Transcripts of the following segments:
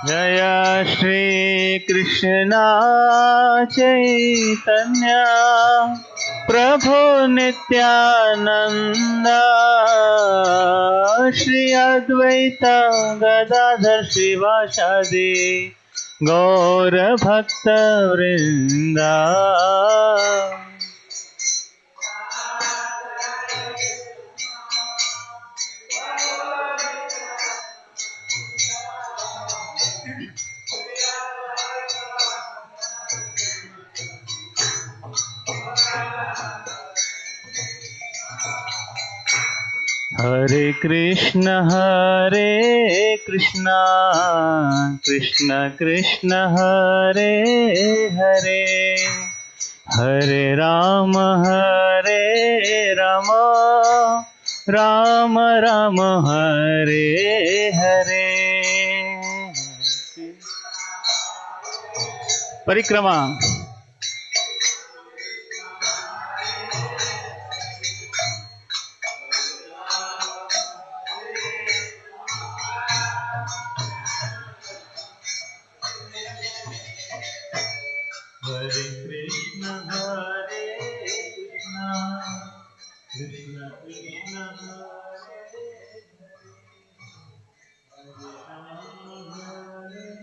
जय श्री कृष्ण चैतन्य प्रभु नित्यानंद श्री अद्वैत गदाधर शिवासादि गौर भक्त वृंदा। हरे कृष्ण कृष्ण कृष्ण हरे हरे, हरे राम राम राम हरे हरे। परिक्रमा। हरे कृष्ण कृष्ण कृष्ण हरे हरे, हरे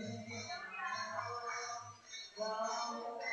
Ram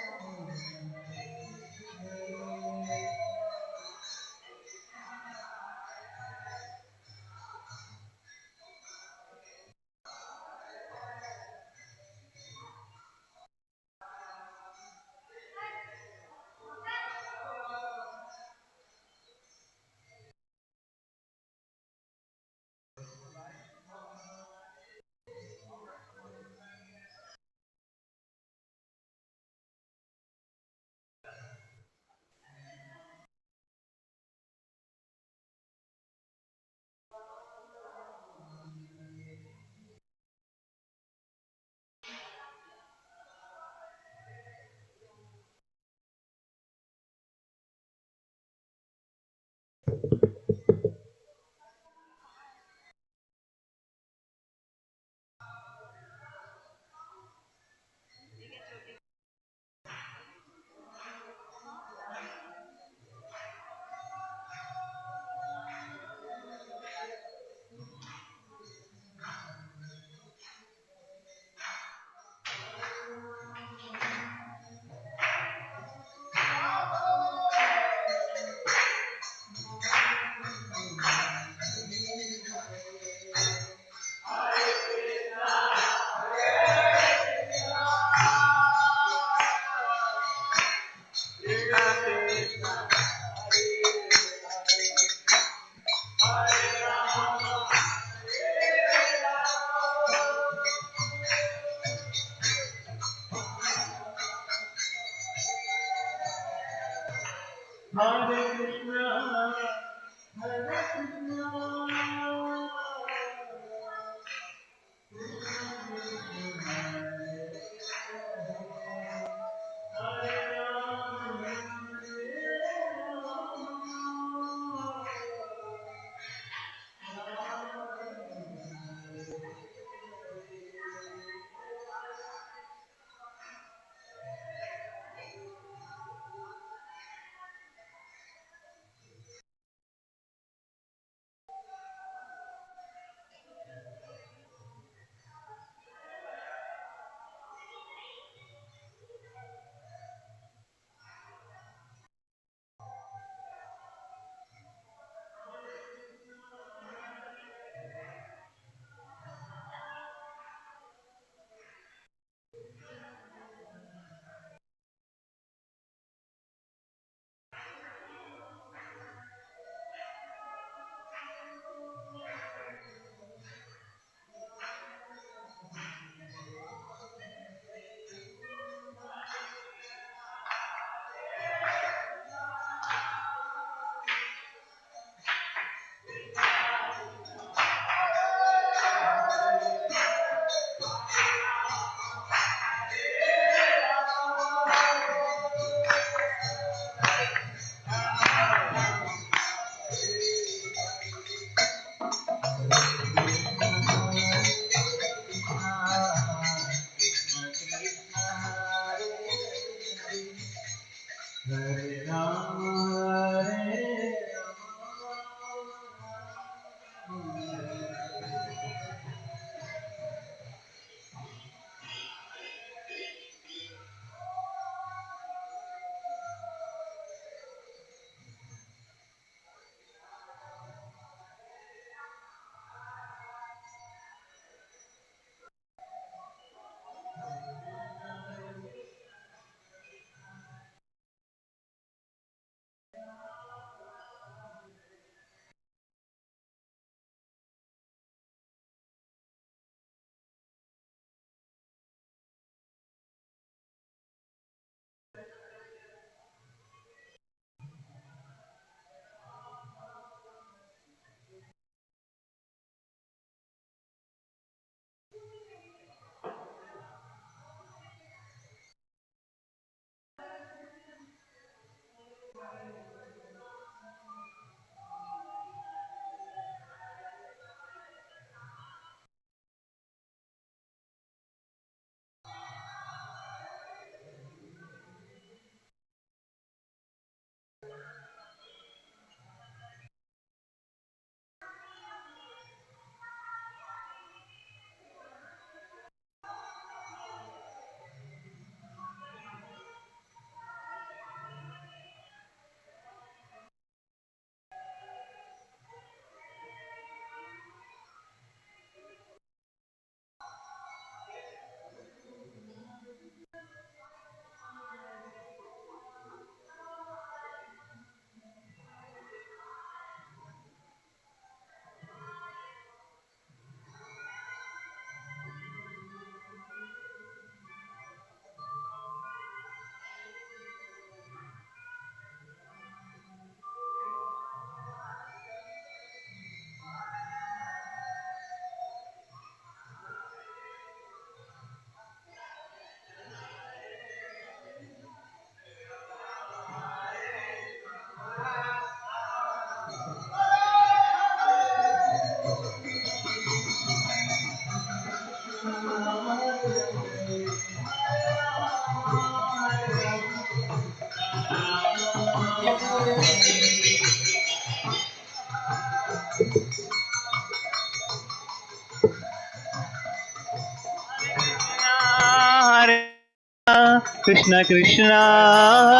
Krishna Krishna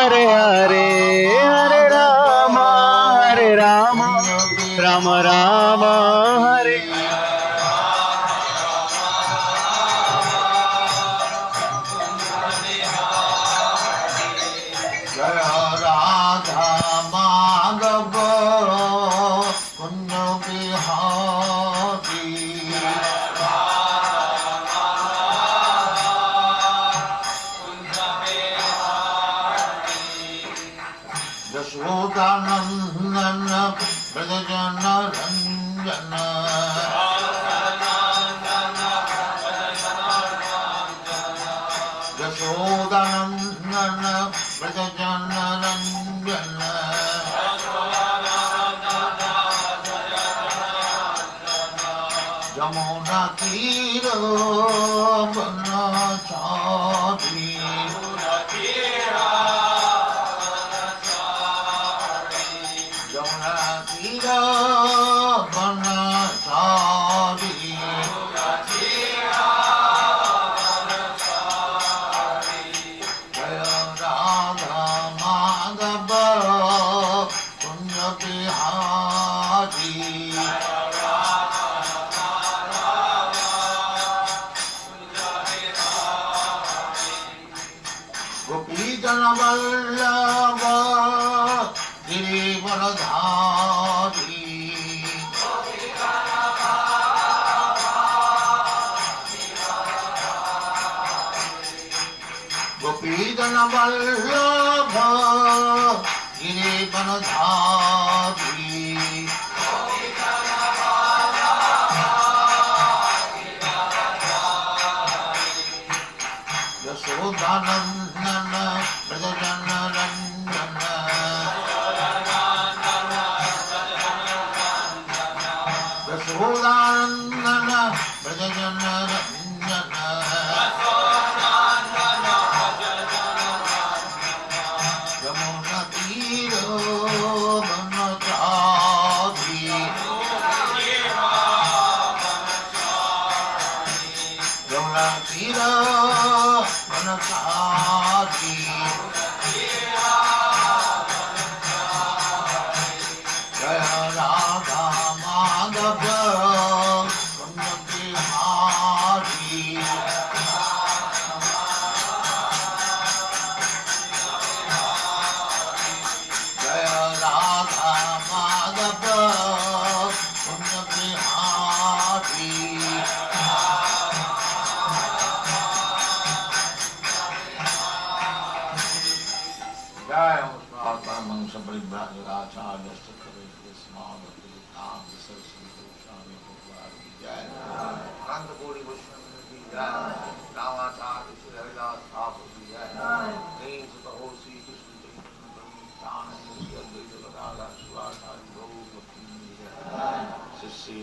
Hare Hare Hare Rama Rama Rama Hare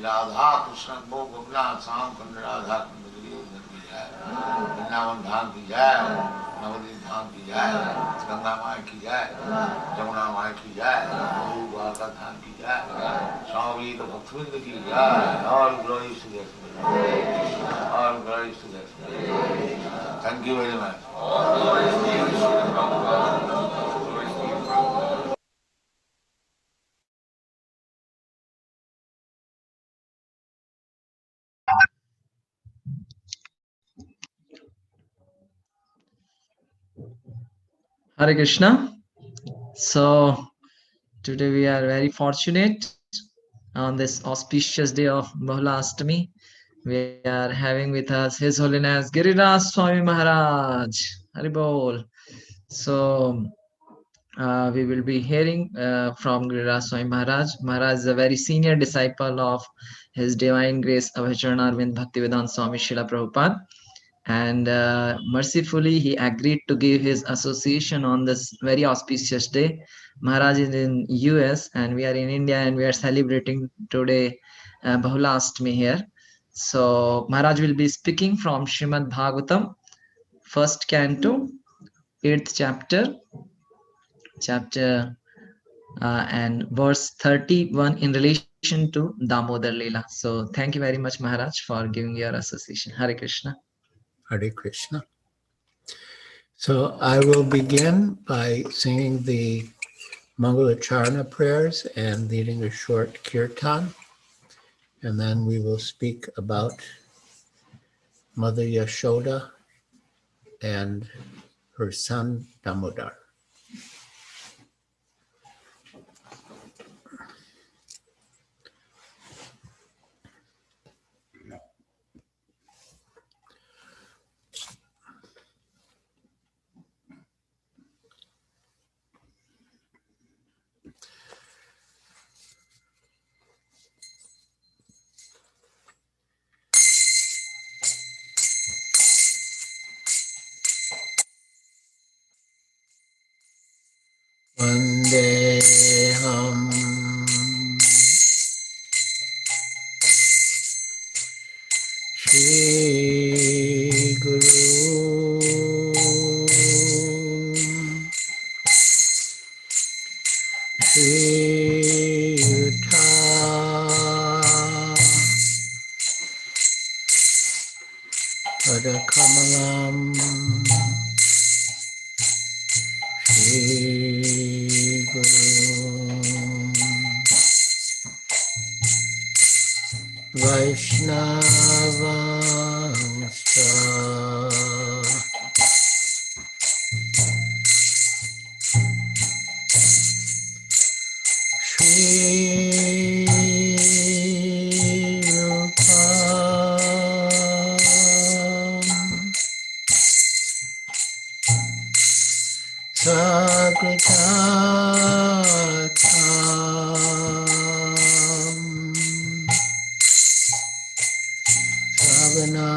Radha Krishna को गोपनाथ श्याम कुंड राधा कुंड गिरिधर की जय, वृंदावन धाम की जय, नवदीप धाम की जय, गंगा माई की जय, जमुना माई की जय, द्वारका धाम की जय, स्वामी तो भक्तवृंद की जय। All glory to the all glory to the Thank you very much. Hare Krishna. So today we are very fortunate on this auspicious day of Bahula Ashtami. We are having with us His Holiness Giriraj Swami Maharaj. Hari Bol. So we will be hearing from Giriraj Swami Maharaj. Maharaj is a very senior disciple of His Divine Grace Abhacharana Arvind Bhaktivedanta Swami Srila Prabhupada. And mercifully he agreed to give his association on this very auspicious day. Maharaj is in US and we are in India and we are celebrating today Bahula Ashtami here. So Maharaj will be speaking from Srimad Bhagavatam, first canto, 8th chapter and verse 31 in relation to Damodar Lila. So thank you very much Maharaj for giving your association. Hare Krishna. Hare Krishna. So I will begin by singing the Mangalacharna prayers and leading a short kirtan, and then we will speak about Mother Yashoda and her son Damodar. Vandeham Shri Guru Shri Yuta Padakamalam Shri Guru Vaishnavamsa Shri Rupam Sagritatam Savana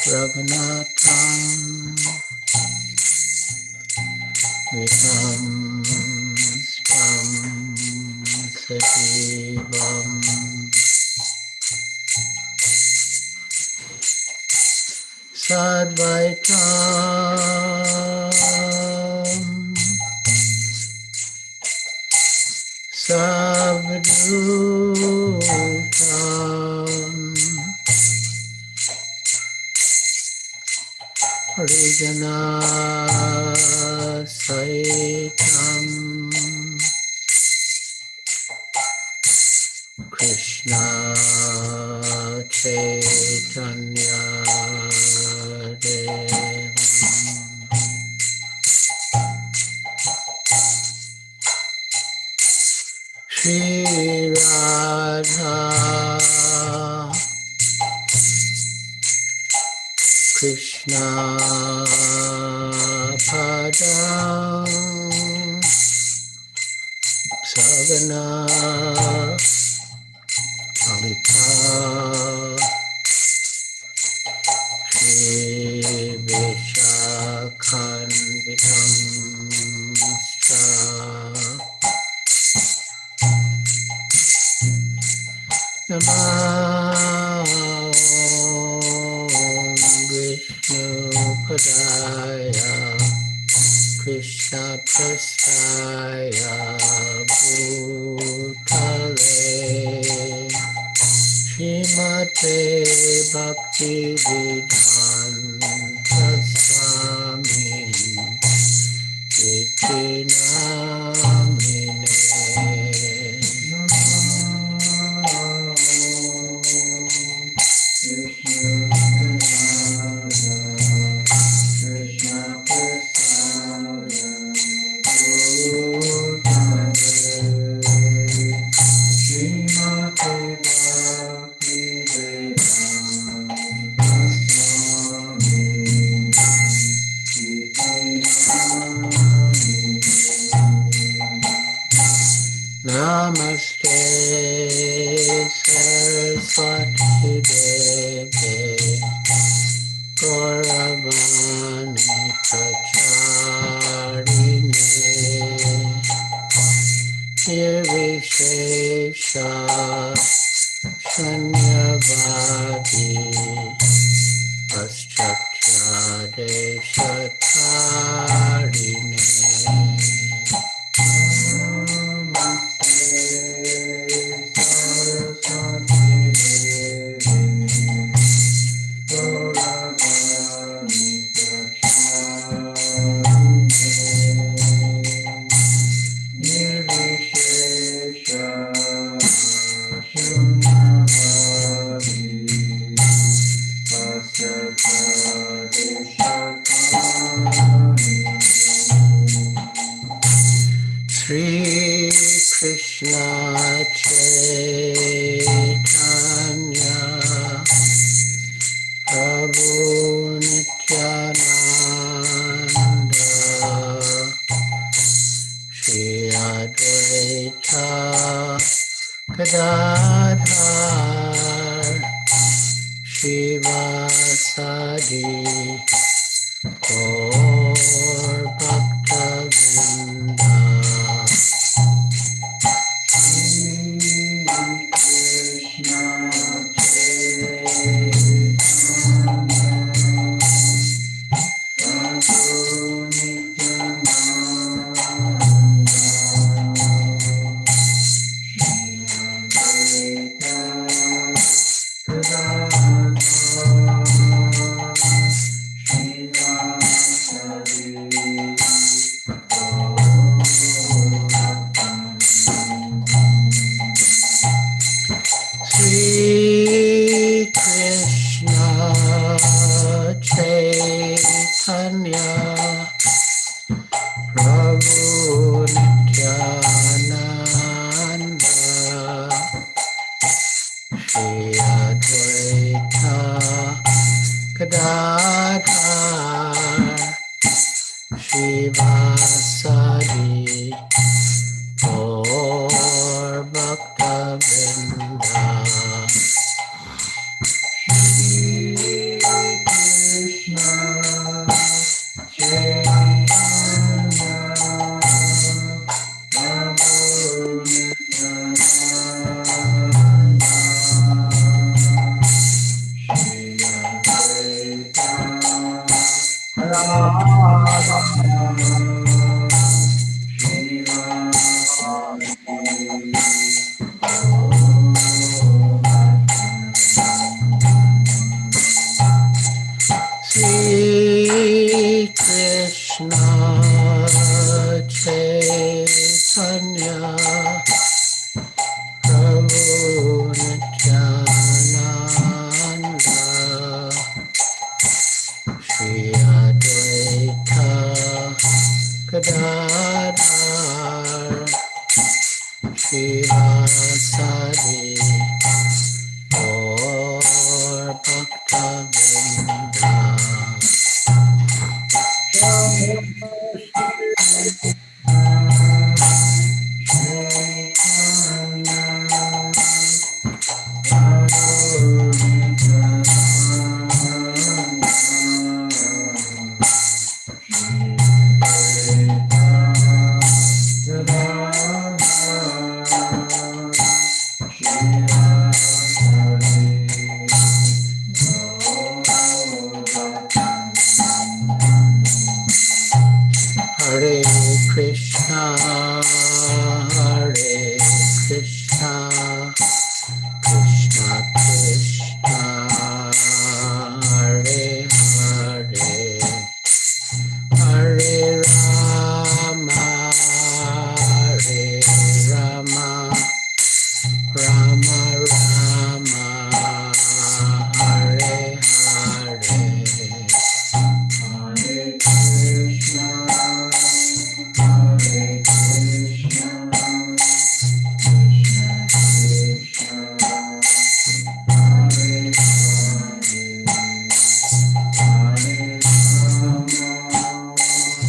Raghunatham Vitam Stam Sajivam Sadvaitam Savdutam Harijana Saitam Krishna Chaitanya Devam Shri Radha Krishna Padam Sagana Amita Shri Vishakhanvitam Sa Namah Vishnu Padaya Krishna Prasthaya Bhutale Shrimate Bhakti Vedanta Swami Iti Namine Namaste Saraswati Deve Gauravani Pracharine Nirvishesha Shanyavadi Paschatya Deshatarine Sri Krishna Chaitanya Prabhu Nityananda Shri Advaita Gadadhar Shivasadi Gaur Bhakta-vrinda Shivasadi Gaur Bhakta-vrinda Shri Hare Krishna, Hare Krishna, Krishna Krishna, Hare Hare, Hare Rama, Hare Rama, Rama Rama, Hare Hare. Hare Krishna, Hare Krishna, Krishna Krishna,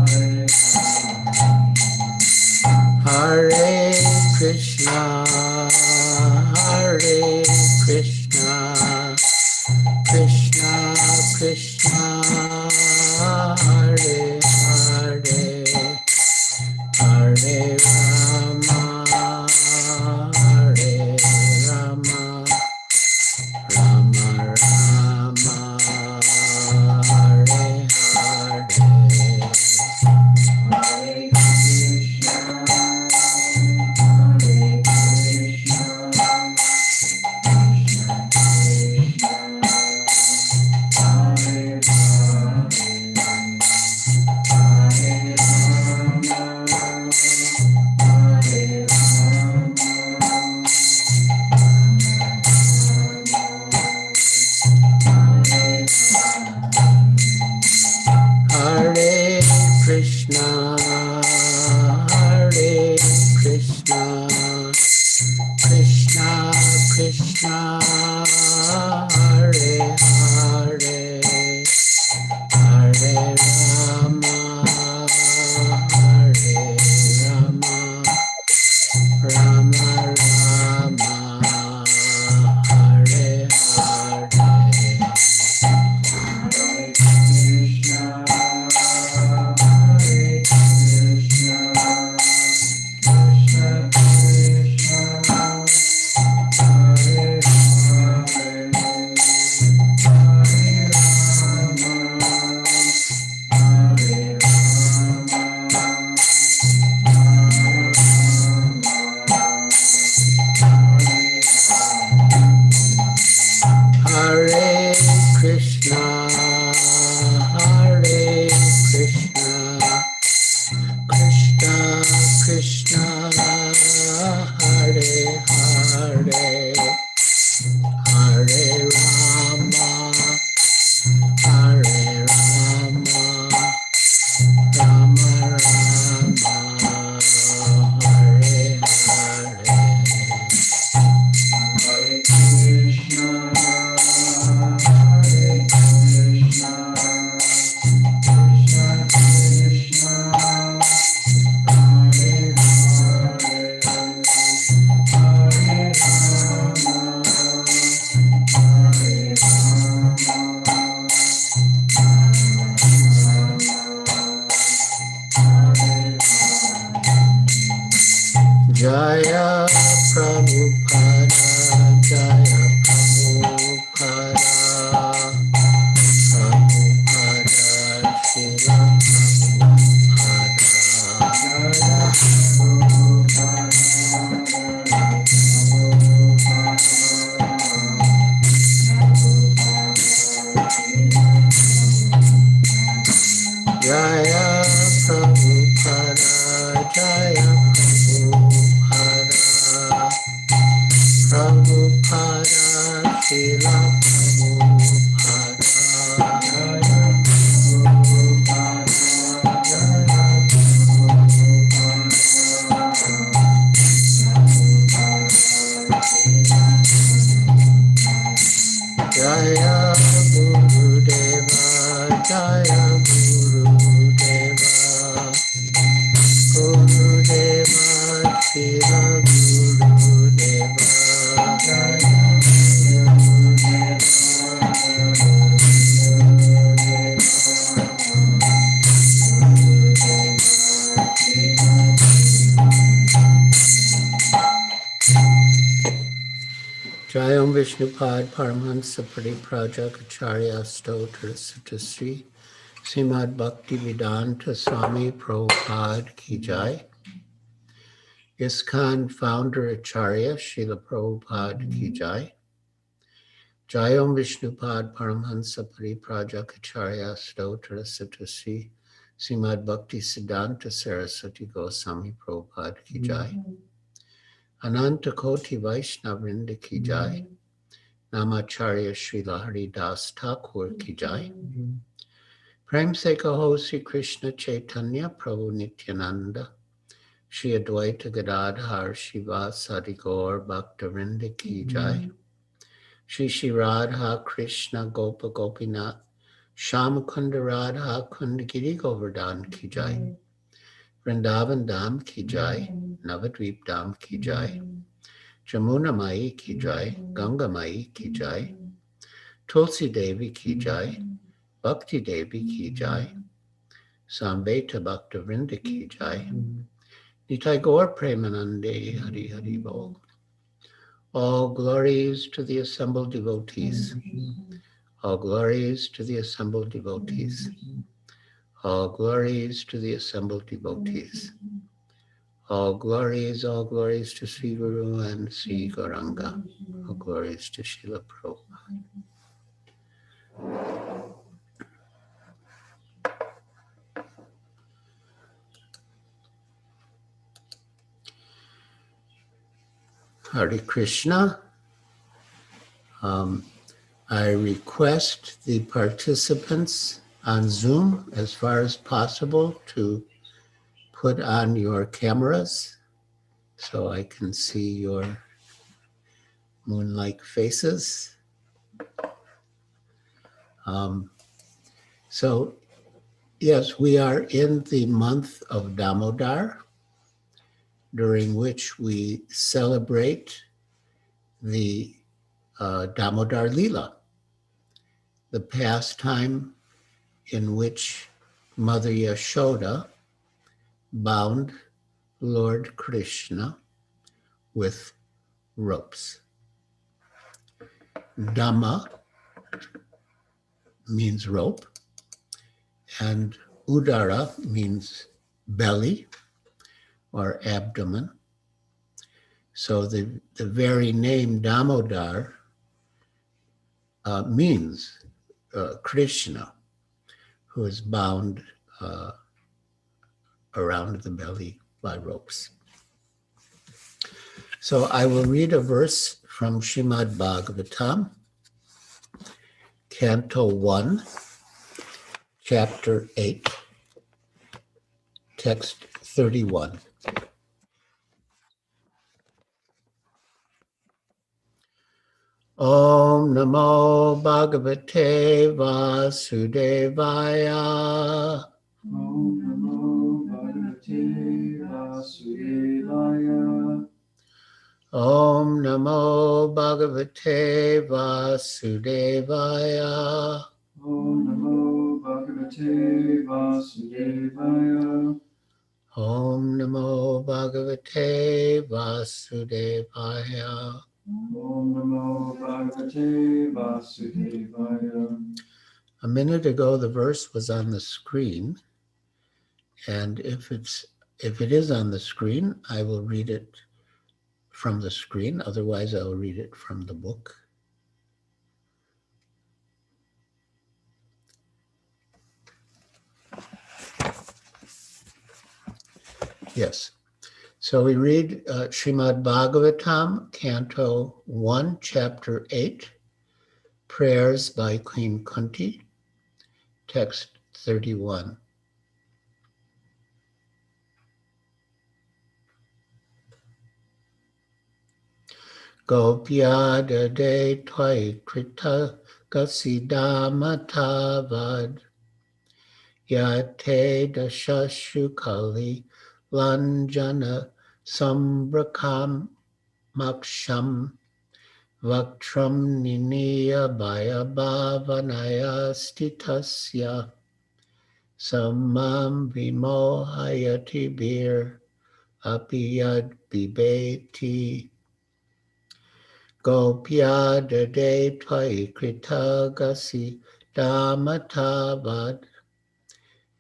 Hare Hare Krishna, Hare Krishna, Krishna Krishna, Hare Hare, Hare Rama, Hare Rama, Rama Rama, Hare Hare. Hare Krishna, Hare Krishna, Krishna Krishna, Hare Hare Krishna, Hare Krishna, Krishna Krishna, Hare Hare, Hare Rama, Hare Rama, Rama Rama, Hare Hare. Hare Krishna, Hare Krishna, Krishna Krishna, Hare Hare, Hare Rama, Hare Hare Krishna, Hare Krishna, Krishna Krishna, Hare Hare, Hare Rama, Hare Rama, Rama Rama, Hare Hare. Hare Krishna, Hare Krishna, Krishna Krishna, Hare Jaya Prabhupada, Jaya Prabhupada, Prabhupada, Srila Prabhupada. Jaya Prabhupada, Jaya Prabhupada, Shila Gurudeva. Jayam Vishnupad Paramahansa Pariprajak Acharya Stotra Sutasri Srimad Bhakti Vedanta Swami Prabhupada Ki Jai. ISKCON founder Acharya Srila Prabhupada Ki Jai. Jayam Vishnupad Paramahansa Pariprajak Acharya Stotra Sutasri Srimad Bhakti Siddhanta Saraswati Goswami Prabhupada Ki Jai. Ananta Koti Vaishnavrinda Ki Jai. Namacharya Srila Haridas Thakur Ki Jai. Prem Se Kaho Sri Krishna Chaitanya Prabhu Nityananda Shri Advaita Gadadhar Shiva Sadi Gaur Bhaktavinda Ki Jai. Shri Radha Krishna Gopa Gopinath Shamakunda Radha Kunda Giri Govardhan Ki Jai. Vrindavan Dham Ki Jai. Navadvip Dham Ki Jai. Jamuna Mai Ki Jai. Ganga Mai Ki Jai. Tulsi Devi Ki Jai. Bhakti Devi Ki Jai. Sambeta Bhaktavinda Ki Jai. Nitai Gaur Premanande Hari Hari Bol. All glories to the assembled devotees. All glories to the assembled devotees. All glories to the assembled devotees. All glories to Sri Guru and Sri Gauranga. All glories to Srila Prabhupada. Hare Krishna. I request the participants on Zoom, as far as possible, to put on your cameras so I can see your moon-like faces. So, yes, we are in the month of Damodar, during which we celebrate the Damodar Lila, the pastime in which Mother Yashoda bound Lord Krishna with ropes. Dhamma means rope, and Udara means belly or abdomen. So the very name Damodar means Krishna, who is bound around the belly by ropes. So I will read a verse from Srimad Bhagavatam, Canto 1, Chapter 8, Text 31. Om Namo Bhagavate Vasudevaya. Om Namo Bhagavate Vasudevaya. Om Namo Bhagavate Vasudevaya. Om Namo Bhagavate Vasudevaya. Om Namo Bhagavate Vasudevaya. Om Namo Bhagavate Vasudevaya. A minute ago, the verse was on the screen, and if it is on the screen, I will read it from the screen. Otherwise, I'll read it from the book. Yes. So we read Srimad Bhagavatam, Canto 1, Chapter 8, Prayers by Queen Kunti, Text 31. Gopya dade tvai krita gasidamatavad yate dashashukali lanjana Sambrakam Maksham Vaktram Niniya Bhaya Bhavanaya Stitasya Samam Vimohayati Bir Apiyad Bibeti Gopya Dade Tvai Kritagasi Damatavad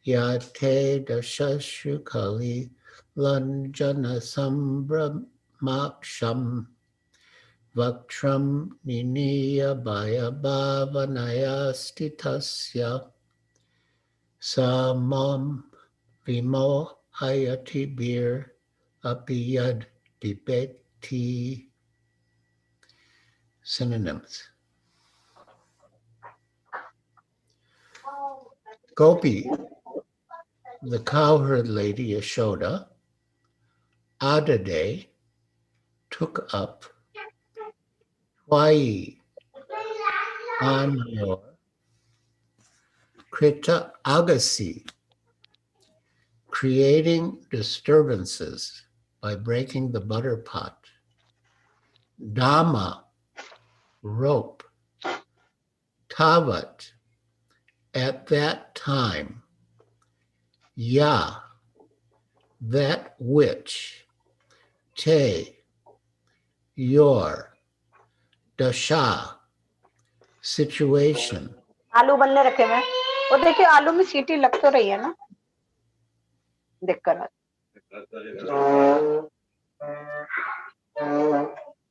Yate Dashashukali Lanjana Sambramaksham Vaktram Niniya Bhaya Bhavanaya Stitasya Samam Vimohayati Bir Apiyad Dibeti. Synonyms. Gopi, the cowherd lady Yashoda, Adade, took up Twai on your Krita Agassi, creating disturbances by breaking the butter pot. Dhamma, rope. Tavat, at that time. Ya, that which. Te, your. Dasha, situation. आलू बनने रखे मैं वो देखिए आलू में सीटी लग तो रही है ना देख कर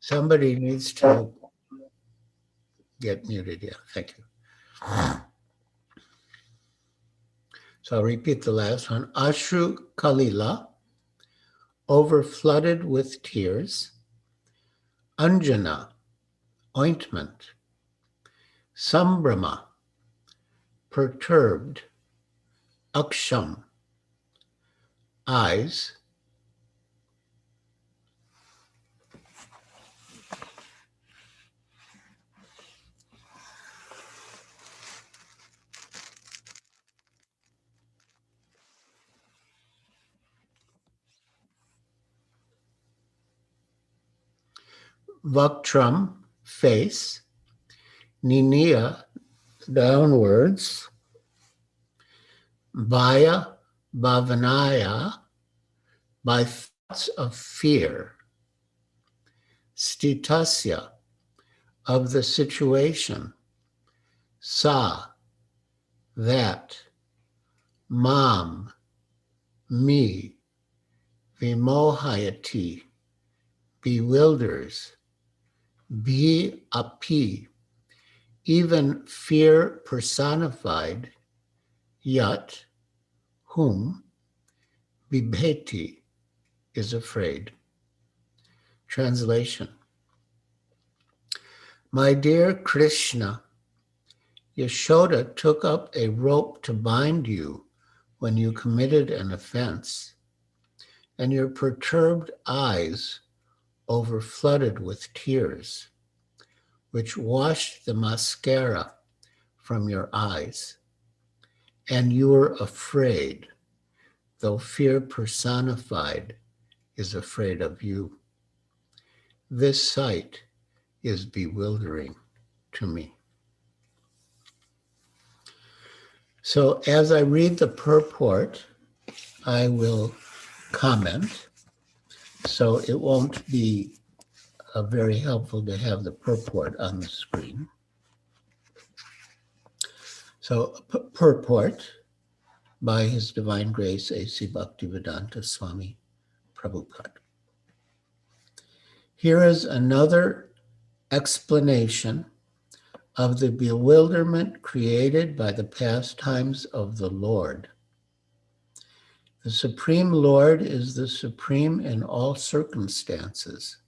Somebody needs to get muted. Yeah, thank you. So I'll repeat the last one. Ashru Kalila, overflooded with tears. Anjana, ointment. Sambrama, perturbed. Aksham, eyes. Vaktram, face. Niniya, downwards. Vaya, bhavanaya, by thoughts of fear. Stitasya, of the situation. Sa, that. Mam, me. Vimohayati, bewilders. Be api, even fear personified. Yat, whom. Bibheti, is afraid. Translation. My dear Krishna, Yashoda took up a rope to bind you when you committed an offense, and your perturbed eyes overflooded with tears, which washed the mascara from your eyes, and you were afraid, though fear personified is afraid of you. This sight is bewildering to me. So as I read the purport, I will comment. So it won't be very helpful to have the purport on the screen. So purport by His Divine Grace A.C. Bhaktivedanta Swami Prabhupada. Here is another explanation of the bewilderment created by the pastimes of the Lord. The Supreme Lord is the supreme in all circumstances,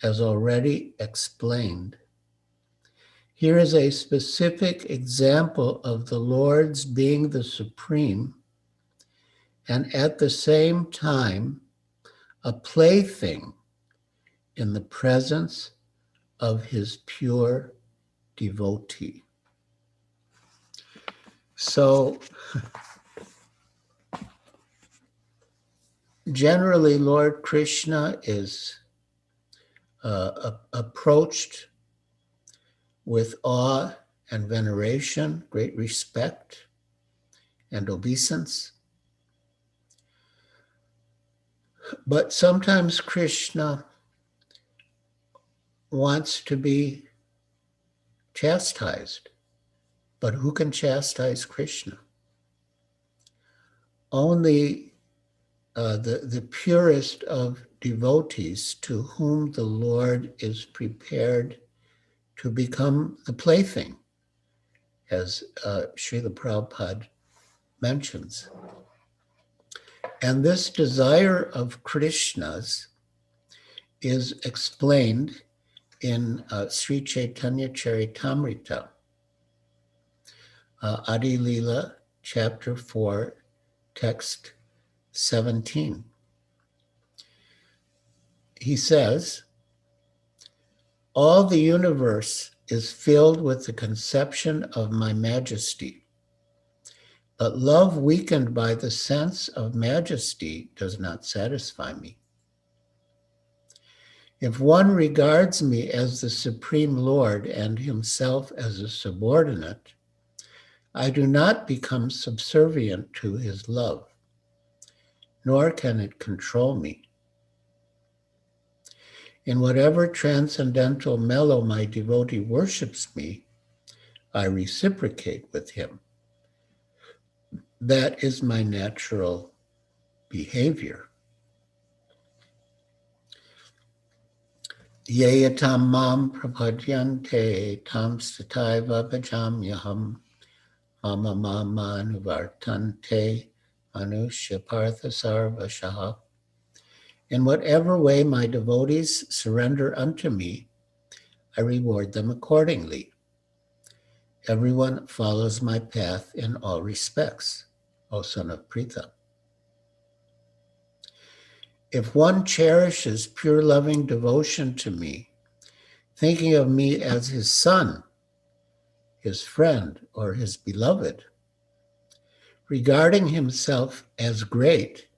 as already explained. Here is a specific example of the Lord's being the supreme and at the same time a plaything in the presence of his pure devotee. So generally, Lord Krishna is approached with awe and veneration, great respect and obeisance. But sometimes Krishna wants to be chastised. But who can chastise Krishna? Only the purest of devotees to whom the Lord is prepared to become the plaything, as Srila Prabhupada mentions. And this desire of Krishna's is explained in Sri Chaitanya Charitamrita, Adi Lila, chapter 4, text 17. He says, all the universe is filled with the conception of my majesty, but love weakened by the sense of majesty does not satisfy me. If one regards me as the Supreme Lord and himself as a subordinate, I do not become subservient to his love, nor can it control me. In whatever transcendental mellow my devotee worships me, I reciprocate with him. That is my natural behavior. Yeyatam mam prapadyante tam stataiva bhajamyaham mama mama anuvartante manushya partha sarvashaha. In whatever way my devotees surrender unto me, I reward them accordingly. Everyone follows my path in all respects, O son of Pritha. If one cherishes pure loving devotion to me, thinking of me as his son, his friend, or his beloved, regarding himself as great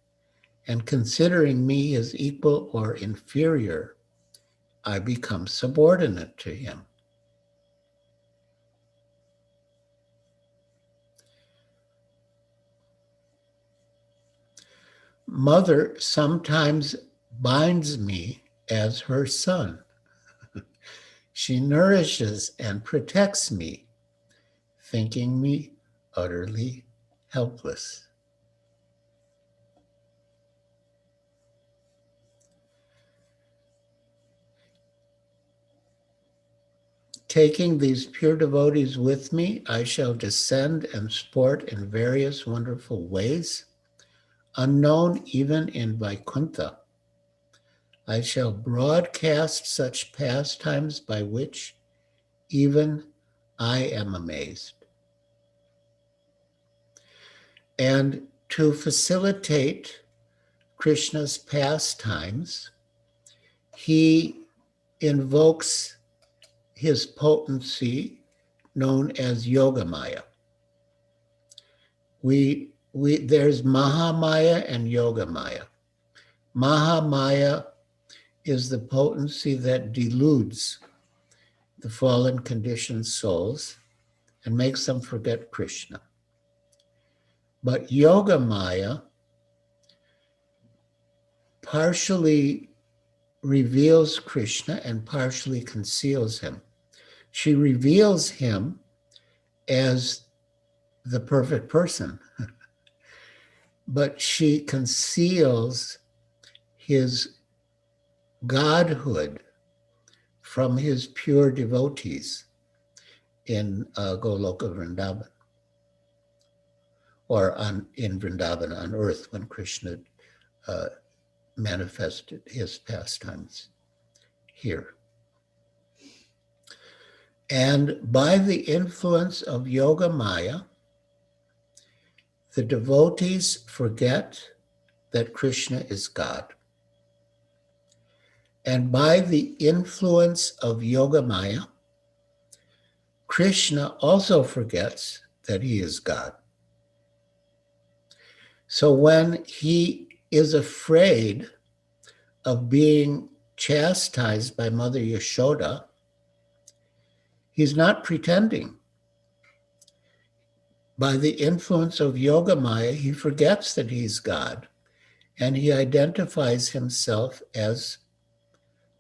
and considering me his equal or inferior, I become subordinate to him. Mother sometimes binds me as her son. She nourishes and protects me, thinking me utterly helpless. Taking these pure devotees with me, I shall descend and sport in various wonderful ways, unknown even in Vaikuntha. I shall broadcast such pastimes by which even I am amazed. And to facilitate Krishna's pastimes, he invokes his potency known as Yogamaya. There's Mahamaya and Yogamaya. Mahamaya is the potency that deludes the fallen conditioned souls and makes them forget Krishna. But Yogamaya partially reveals Krishna and partially conceals him. She reveals him as the perfect person, but she conceals his godhood from his pure devotees in Goloka Vrindavan, or in Vrindavan on earth when Krishna manifested his pastimes here. And by the influence of Yoga Maya, the devotees forget that Krishna is God. And by the influence of Yoga Maya, Krishna also forgets that he is God. So when he is afraid of being chastised by Mother Yashoda, he's not pretending. By the influence of Yoga Maya, he forgets that he's God, and he identifies himself as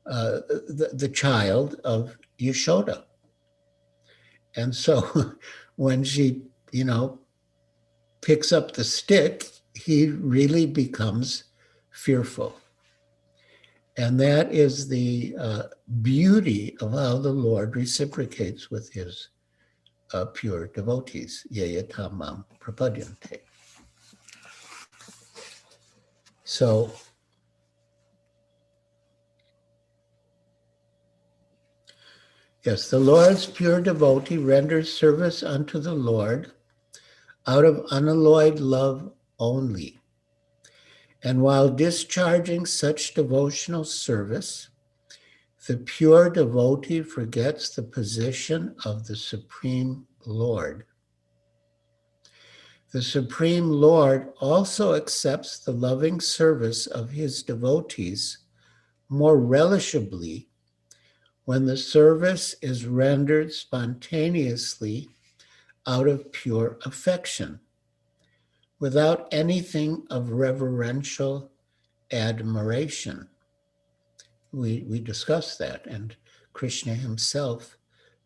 the child of Yashoda. And so when she, picks up the stick, he really becomes fearful. And that is the beauty of how the Lord reciprocates with his pure devotees. Yayatamam prapadyante. So, yes, the Lord's pure devotee renders service unto the Lord out of unalloyed love only. And while discharging such devotional service, the pure devotee forgets the position of the Supreme Lord. The Supreme Lord also accepts the loving service of his devotees more relishably when the service is rendered spontaneously out of pure affection, without anything of reverential admiration. We discussed that, and Krishna himself,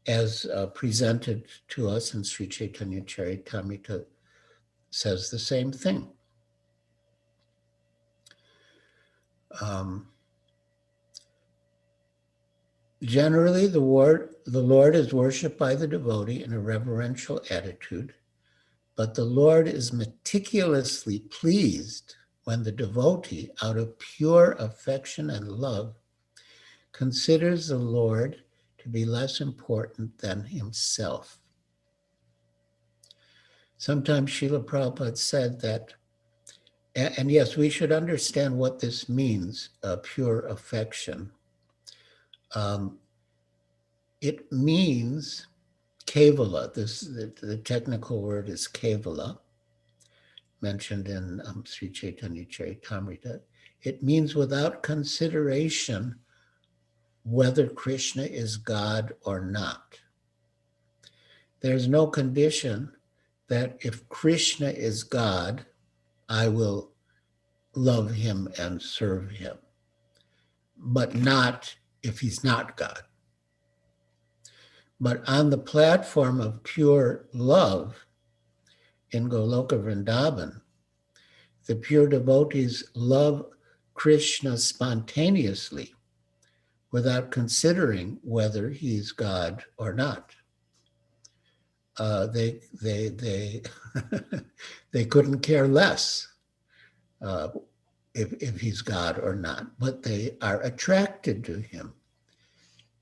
as presented to us in Sri Chaitanya Charitamrita, says the same thing. Generally, the Lord is worshipped by the devotee in a reverential attitude, but the Lord is meticulously pleased when the devotee, out of pure affection and love, considers the Lord to be less important than himself. Sometimes Srila Prabhupada said that, and yes, we should understand what this means, pure affection. It means kevala. The technical word is kevala, mentioned in Sri Chaitanya Charitamrita. It means without consideration whether Krishna is God or not. There's no condition that if Krishna is God, I will love him and serve him, but not if he's not God. But on the platform of pure love in Goloka Vrindavan, the pure devotees love Krishna spontaneously without considering whether he's God or not. They they couldn't care less if he's God or not, but they are attracted to him.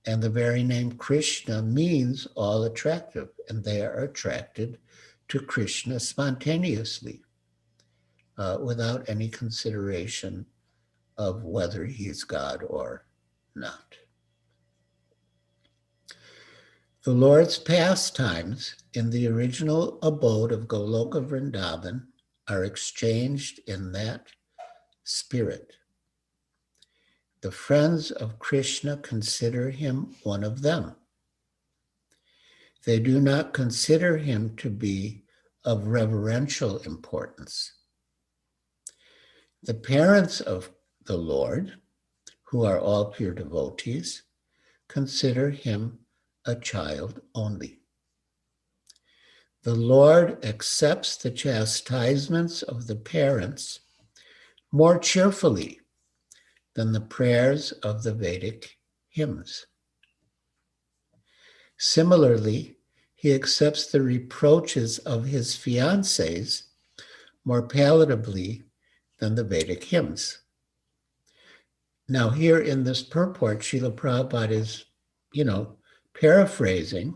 And the very name Krishna means all attractive, and they are attracted to Krishna spontaneously, without any consideration of whether he's God or not. The Lord's pastimes in the original abode of Goloka Vrindavan are exchanged in that spirit. The friends of Krishna consider him one of them. They do not consider him to be of reverential importance. The parents of the Lord, who are all pure devotees, consider him a child only. The Lord accepts the chastisements of the parents more cheerfully than the prayers of the Vedic hymns. Similarly, he accepts the reproaches of his fiancés more palatably than the Vedic hymns. Now, here in this purport, Srila Prabhupada is, paraphrasing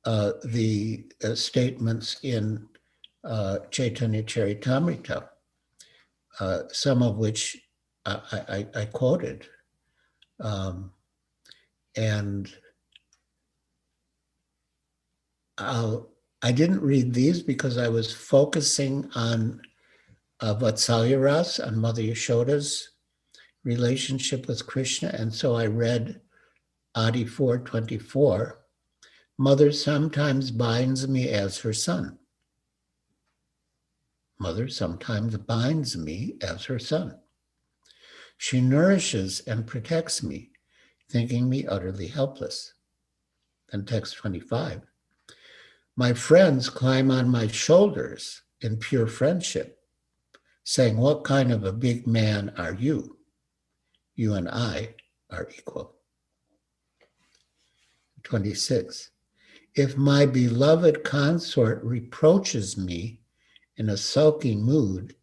the statements in Chaitanya Charitamrita, some of which I quoted. And I didn't read these because I was focusing on Vatsalya Ras on Mother Yashoda's relationship with Krishna. And so I read Adi 4:24. Mother sometimes binds me as her son. Mother sometimes binds me as her son. She nourishes and protects me, thinking me utterly helpless. Then text 25. My friends climb on my shoulders in pure friendship, saying, what kind of a big man are you? You and I are equal. 26. If my beloved consort reproaches me in a sulky mood,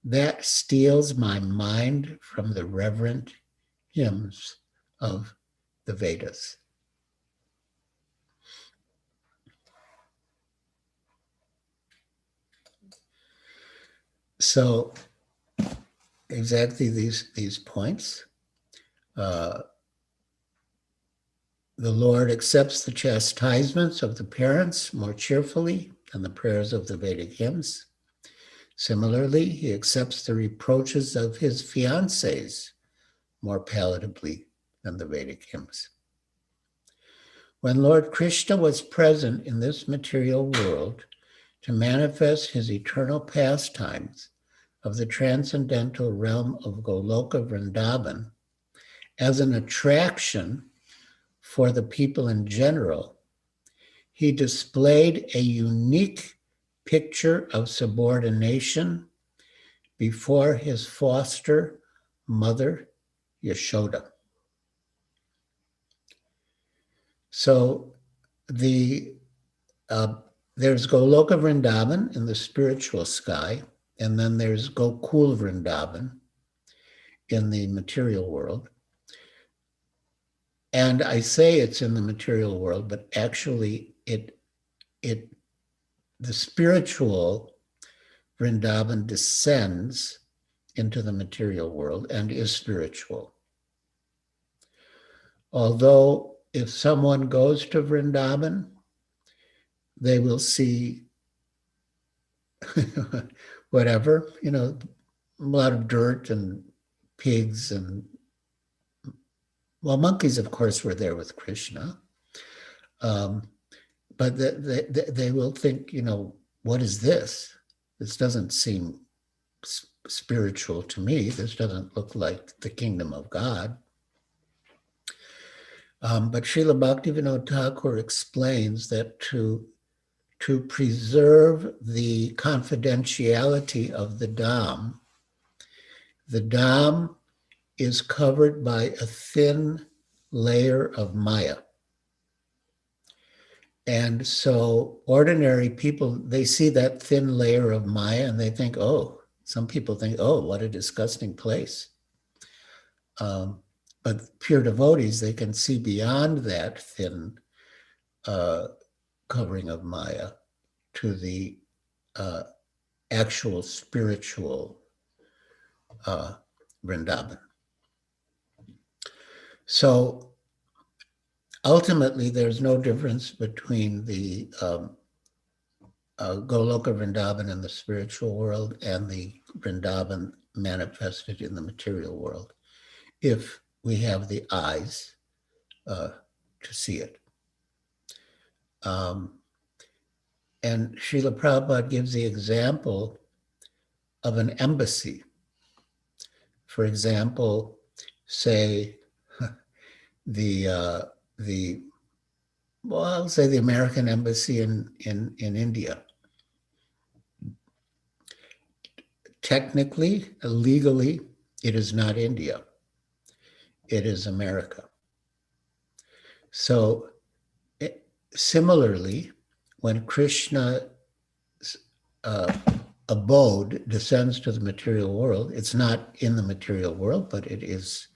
that steals my mind from the reverent hymns of the Vedas. So exactly these points. The Lord accepts the chastisements of the parents more cheerfully than the prayers of the Vedic hymns. Similarly, he accepts the reproaches of his fiancés more palatably than the Vedic hymns. When Lord Krishna was present in this material world to manifest his eternal pastimes of the transcendental realm of Goloka Vrindavan as an attraction for the people in general, he displayed a unique picture of subordination before his foster mother, Yashoda. So there's Goloka Vrindavan in the spiritual sky, and then there's Gokul Vrindavan in the material world. And I say it's in the material world, but actually the spiritual Vrindavan descends into the material world and is spiritual. Although if someone goes to Vrindavan, they will see whatever, a lot of dirt and pigs and, well, monkeys, of course, were there with Krishna. But they will think, what is this? This doesn't seem spiritual to me. This doesn't look like the kingdom of God. But Srila Bhaktivinoda Thakur explains that to preserve the confidentiality of the Dham is covered by a thin layer of Maya. And so ordinary people, they see that thin layer of Maya and they think, some people think, what a disgusting place. But pure devotees, they can see beyond that thin covering of Maya to the actual spiritual Vrindavan. So ultimately, there's no difference between the Goloka Vrindavan in the spiritual world and the Vrindavan manifested in the material world, if we have the eyes to see it. And Srila Prabhupada gives the example of an embassy. For example, say I'll say the American embassy in India. Technically, legally, it is not India. It is America. So similarly, when Krishna's abode descends to the material world, it's not in the material world, but it is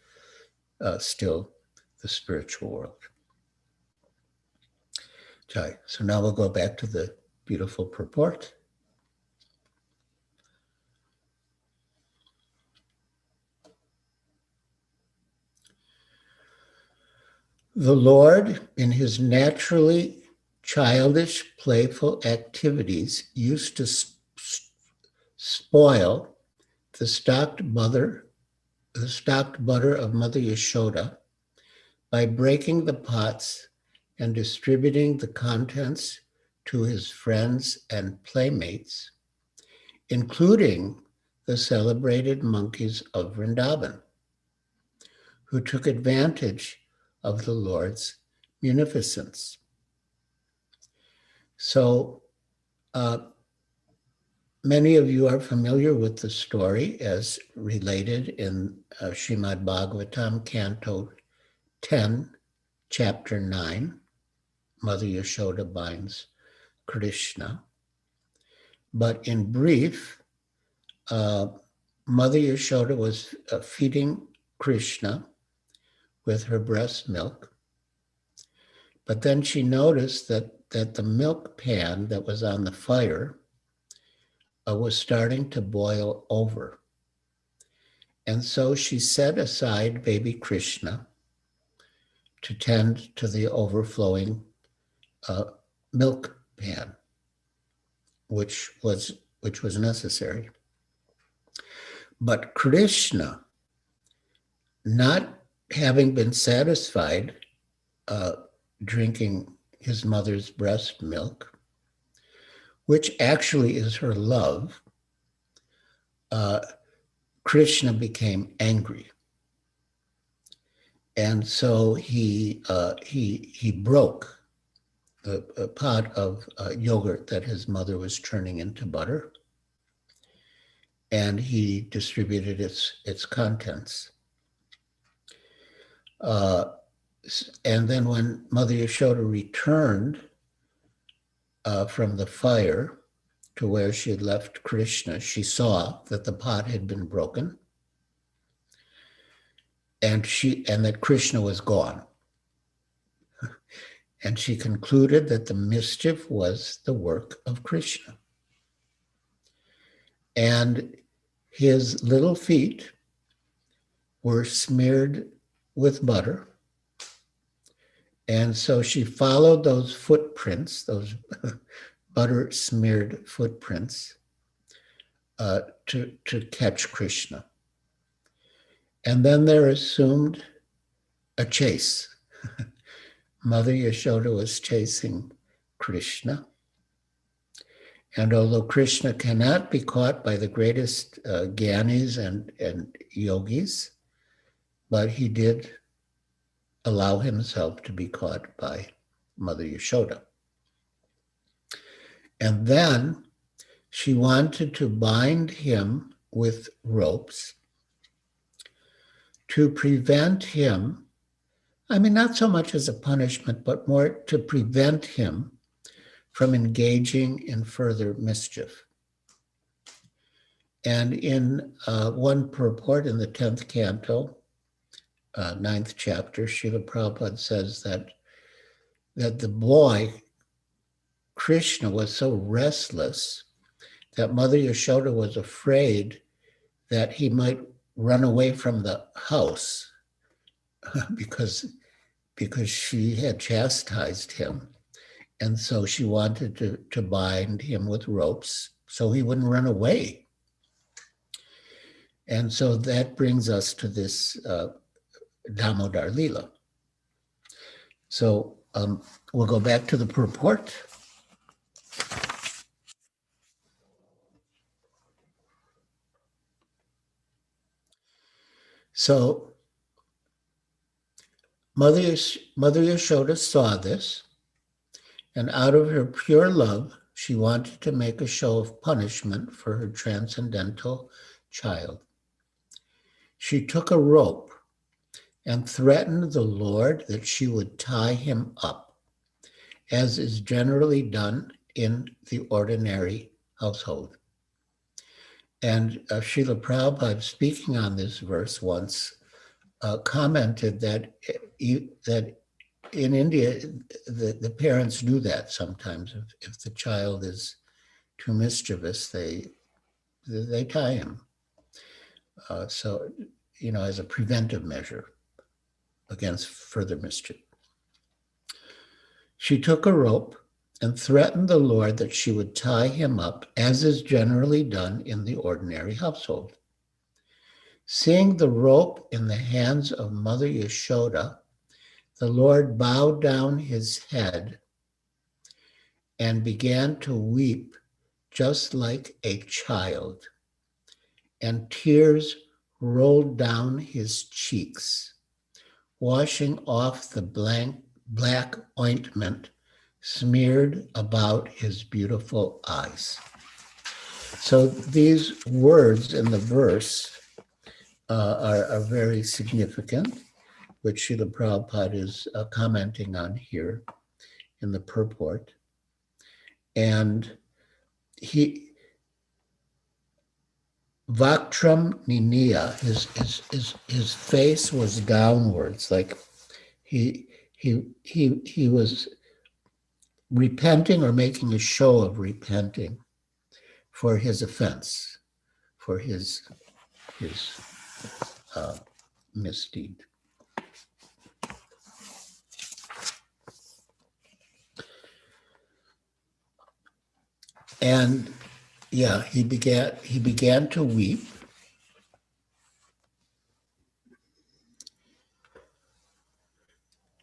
still the spiritual world. Okay, so now we'll go back to the beautiful purport. The Lord, in his naturally childish, playful activities, used to spoil the stocked butter of Mother Yashoda by breaking the pots and distributing the contents to his friends and playmates, including the celebrated monkeys of Vrindavan, who took advantage of the Lord's munificence. So many of you are familiar with the story as related in Srimad Bhagavatam, Canto 10, Chapter 9. Mother Yashoda binds Krishna. But in brief, Mother Yashoda was feeding Krishna with her breast milk. But then she noticed that the milk pan that was on the fire was starting to boil over. And so she set aside baby Krishna to tend to the overflowing milk pan, which was necessary. But Krishna, not having been satisfied drinking his mother's breast milk, which actually is her love, Krishna became angry. And so he broke the pot of yogurt that his mother was turning into butter, and he distributed its contents. And then when Mother Yashoda returned from the fire to where she had left Krishna, she saw that the pot had been broken, and that Krishna was gone. And she concluded that the mischief was the work of Krishna. And his little feet were smeared with butter. And so she followed those footprints, those butter-smeared footprints, to catch Krishna. And then there assumed a chase. Mother Yashoda was chasing Krishna. And although Krishna cannot be caught by the greatest gyanis and yogis, but he did allow himself to be caught by Mother Yashoda. And then she wanted to bind him with ropes to prevent him, I mean, not so much as a punishment, but more to prevent him from engaging in further mischief. And in one purport in the 10th canto, 9th chapter, Srila Prabhupada says that the boy, Krishna, was so restless that Mother Yashoda was afraid that he might run away from the house because she had chastised him. And so she wanted to bind him with ropes so he wouldn't run away. And so that brings us to this Damodar Lila. So we'll go back to the purport. So Mother Yashoda saw this, and out of her pure love, she wanted to make a show of punishment for her transcendental child. She took a rope and threatened the Lord that she would tie him up, as is generally done in the ordinary household. And Srila Prabhupada, speaking on this verse once, commented that in India, the parents do that sometimes. If the child is too mischievous, they tie him. So, as a preventive measure against further mischief. She took a rope and threatened the Lord that she would tie him up, as is generally done in the ordinary household. Seeing the rope in the hands of Mother Yashoda, the Lord bowed down his head and began to weep just like a child, and tears rolled down his cheeks, washing off the black ointment smeared about his beautiful eyes. So these words in the verse are very significant, which Srila Prabhupada is commenting on here in the purport. And Vaktram Niniya, his face was downwards, like he was repenting or making a show of repenting for his offense, for his misdeed. And yeah, he began to weep.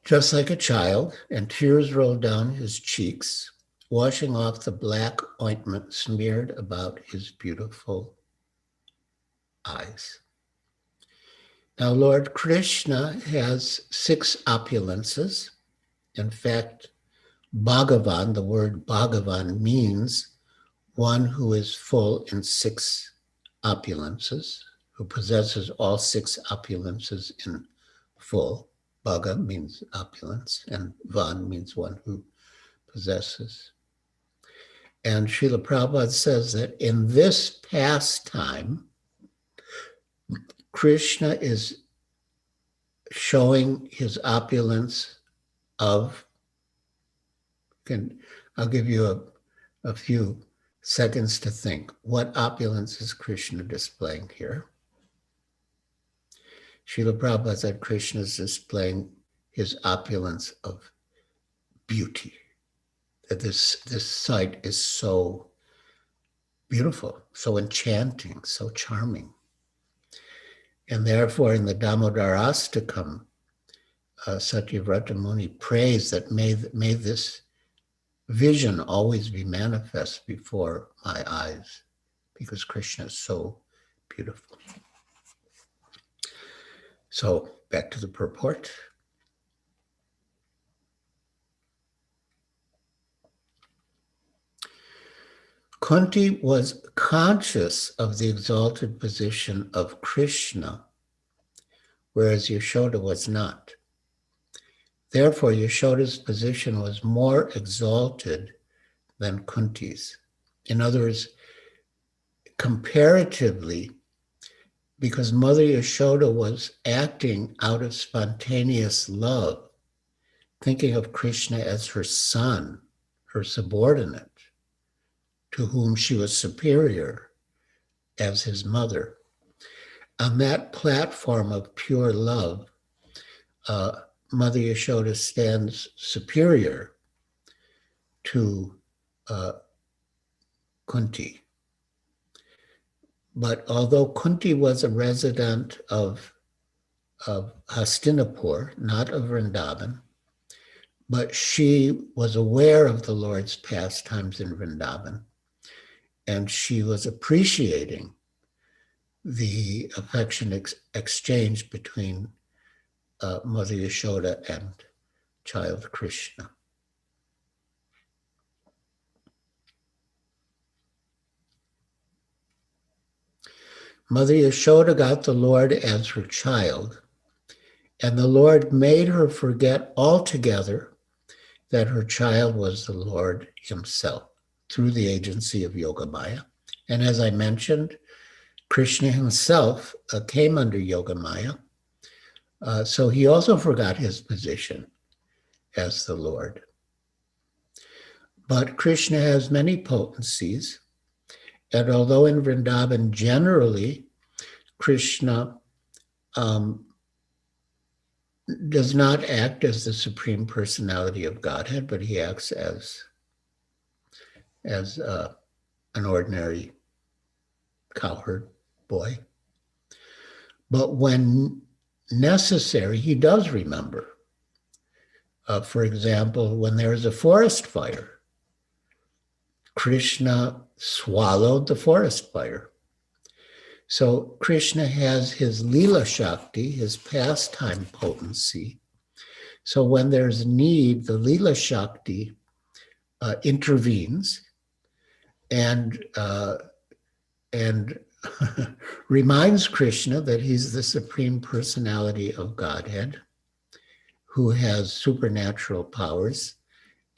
Just like a child, and tears rolled down his cheeks, washing off the black ointment smeared about his beautiful eyes. Now, Lord Krishna has 6 opulences. In fact, Bhagavan, the word Bhagavan, means one who is full in 6 opulences, who possesses all 6 opulences in full. Bhaga means opulence, and Van means one who possesses. And Srila Prabhupada says that in this pastime, Krishna is showing his opulence of, I'll give you a few seconds to think. What opulence is Krishna displaying here? Srila Prabhupada said Krishna is displaying his opulence of beauty. That this sight is so beautiful, so enchanting, so charming. And therefore in the Damodar Astakam, Satyavrata Muni prays that may this vision always be manifest before my eyes, because Krishna is so beautiful. So back to the purport. Kunti was conscious of the exalted position of Krishna, whereas Yashoda was not. Therefore, Yashoda's position was more exalted than Kunti's. In other words, comparatively, because Mother Yashoda was acting out of spontaneous love, thinking of Krishna as her son, her subordinate, to whom she was superior as his mother. On that platform of pure love, Mother Yashoda stands superior to Kunti. But although Kunti was a resident of Hastinapur, not of Vrindavan, but she was aware of the Lord's pastimes in Vrindavan, and she was appreciating the affection exchange between Mother Yashoda and child Krishna. Mother Yashoda got the Lord as her child, and the Lord made her forget altogether that her child was the Lord himself through the agency of Yogamaya. And as I mentioned, Krishna himself came under Yogamaya, so he also forgot his position as the Lord. But Krishna has many potencies, and although in Vrindavan generally Krishna does not act as the Supreme Personality of Godhead, but he acts as as an ordinary cowherd boy. But when necessary, he does remember. For example, when there is a forest fire, Krishna swallowed the forest fire. So Krishna has his Lila Shakti, his pastime potency. So when there's need, the Lila Shakti intervenes and reminds Krishna that he's the Supreme Personality of Godhead who has supernatural powers,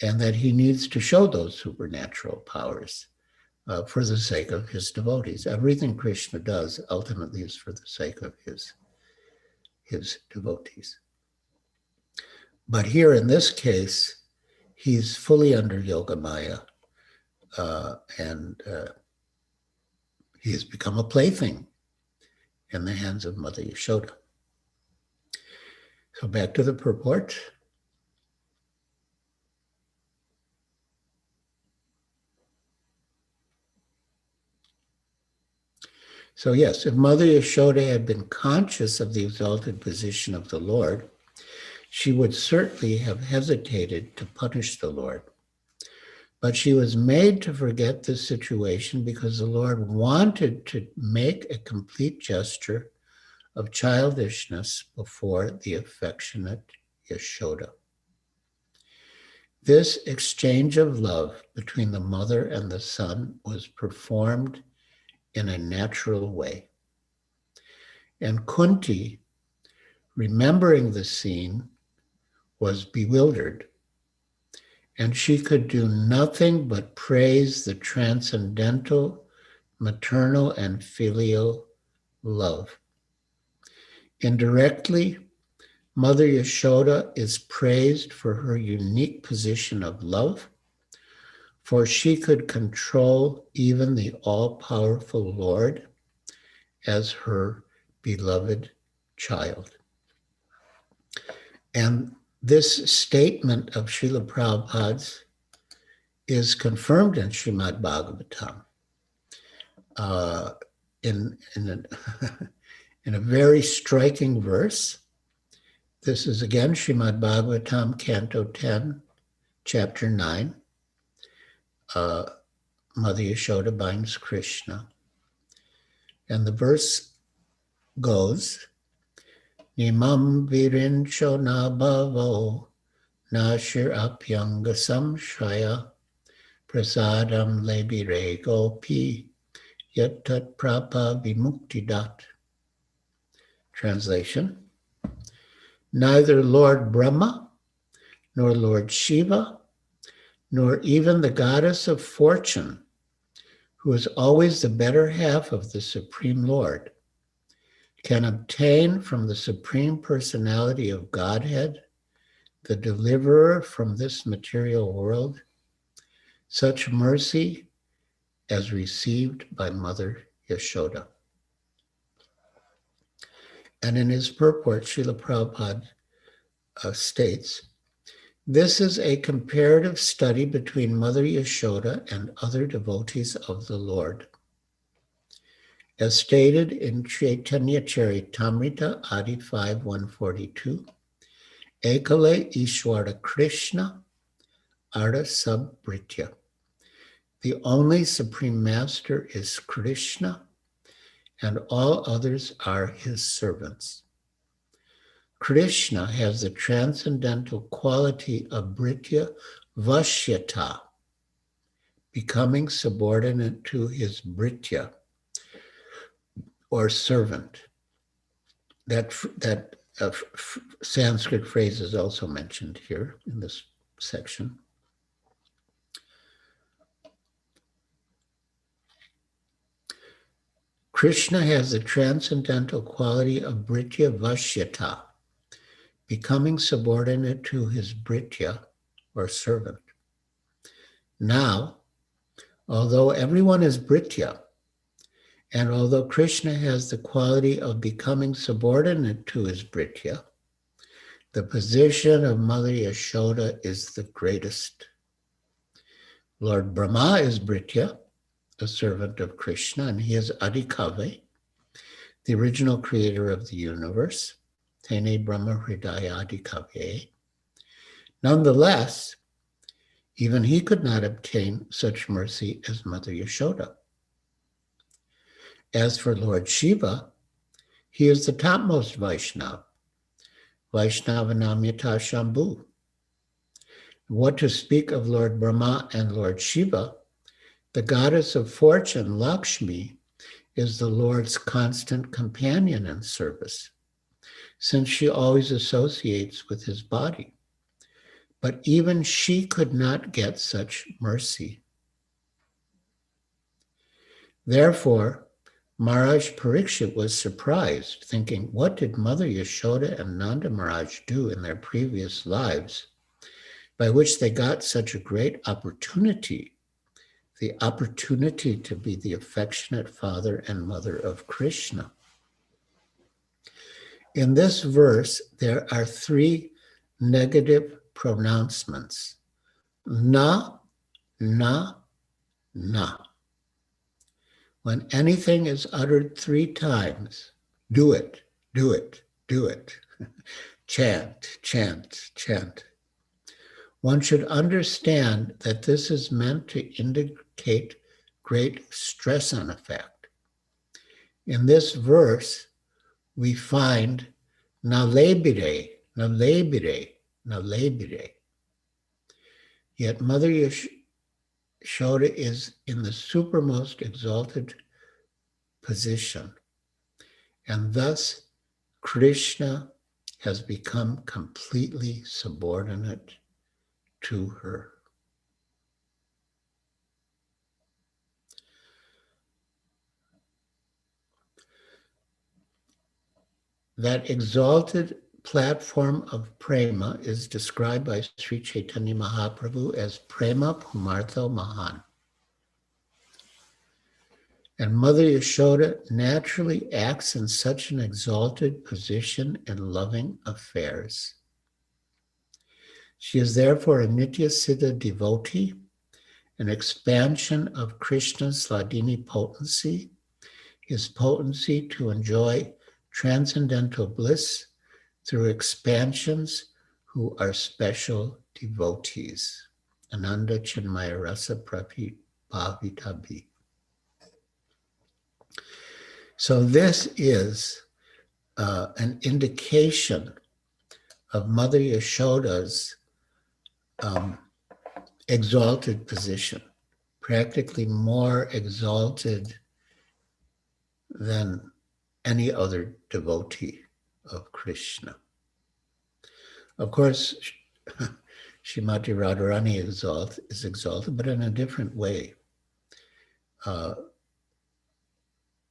and that he needs to show those supernatural powers for the sake of his devotees. Everything Krishna does ultimately is for the sake of his devotees. But here in this case, he's fully under Yoga Maya, and he has become a plaything in the hands of Mother Yashoda. So back to the purport. So yes, if Mother Yashoda had been conscious of the exalted position of the Lord, she would certainly have hesitated to punish the Lord. But she was made to forget this situation because the Lord wanted to make a complete gesture of childishness before the affectionate Yashoda. This exchange of love between the mother and the son was performed in a natural way. And Kunti, remembering the scene, was bewildered, and she could do nothing but praise the transcendental, maternal, and filial love. Indirectly, Mother Yashoda is praised for her unique position of love, for she could control even the all-powerful Lord as her beloved child. And this statement of Srila Prabhupada's is confirmed in Srimad Bhagavatam in a very striking verse. This is again Srimad Bhagavatam, Canto 10, Chapter 9. Mother Yashoda binds Krishna. And the verse goes, Nimam virincho na bhavo nashir apyanga samshaya prasadam lebire gopi yatat prapa vimuktidat. Translation: neither Lord Brahma, nor Lord Shiva, nor even the goddess of fortune, who is always the better half of the Supreme Lord, can obtain from the Supreme Personality of Godhead, the deliverer from this material world, such mercy as received by Mother Yashoda. And in his purport, Srila Prabhupada states, this is a comparative study between Mother Yashoda and other devotees of the Lord. As stated in Chaitanya Charitamrita, Adi 5:142, Ekale Ishwara Krishna Arda Sabritya. The only Supreme Master is Krishna, and all others are his servants. Krishna has the transcendental quality of Britya Vashyata, becoming subordinate to his Britya, or servant. That Sanskrit phrase is also mentioned here in this section. Krishna has the transcendental quality of Britya Vashyata, becoming subordinate to his Britya, or servant. Now, although everyone is Britya, and although Krishna has the quality of becoming subordinate to his Britya, the position of Mother Yashoda is the greatest. Lord Brahma is Britya, a servant of Krishna, and he is Adhikave, the original creator of the universe. Tene Brahma Hridaya Adhikave. Nonetheless, even he could not obtain such mercy as Mother Yashoda. As for Lord Shiva, he is the topmost Vaishnava, Vaishnava Namyata Shambhu. What to speak of Lord Brahma and Lord Shiva, the goddess of fortune, Lakshmi, is the Lord's constant companion in service, since she always associates with his body. But even she could not get such mercy. Therefore, Maharaj Parikshit was surprised, thinking, what did Mother Yashoda and Nanda Maharaj do in their previous lives, by which they got such a great opportunity, the opportunity to be the affectionate father and mother of Krishna? In this verse, there are three negative pronouncements. Na, na, na. When anything is uttered three times, do it, do it, do it. Chant, chant, chant. One should understand that this is meant to indicate great stress and effect. In this verse, we find nalebire, nalebire, nalebire. Yet Mother Yashoda is in the supermost exalted position, and thus Krishna has become completely subordinate to her. That exalted platform of prema is described by Sri Chaitanya Mahaprabhu as prema pumartho mahan. And Mother Yashoda naturally acts in such an exalted position in loving affairs. She is therefore a Nitya Siddha devotee, an expansion of Krishna's Hladini potency, his potency to enjoy transcendental bliss through expansions who are special devotees. Ananda Chinmaya Rasa Prapi Bhavitabi. So this is an indication of Mother Yashoda's exalted position, practically more exalted than any other devotee of Krishna. Of course, Srimati Radharani is exalted, but in a different way.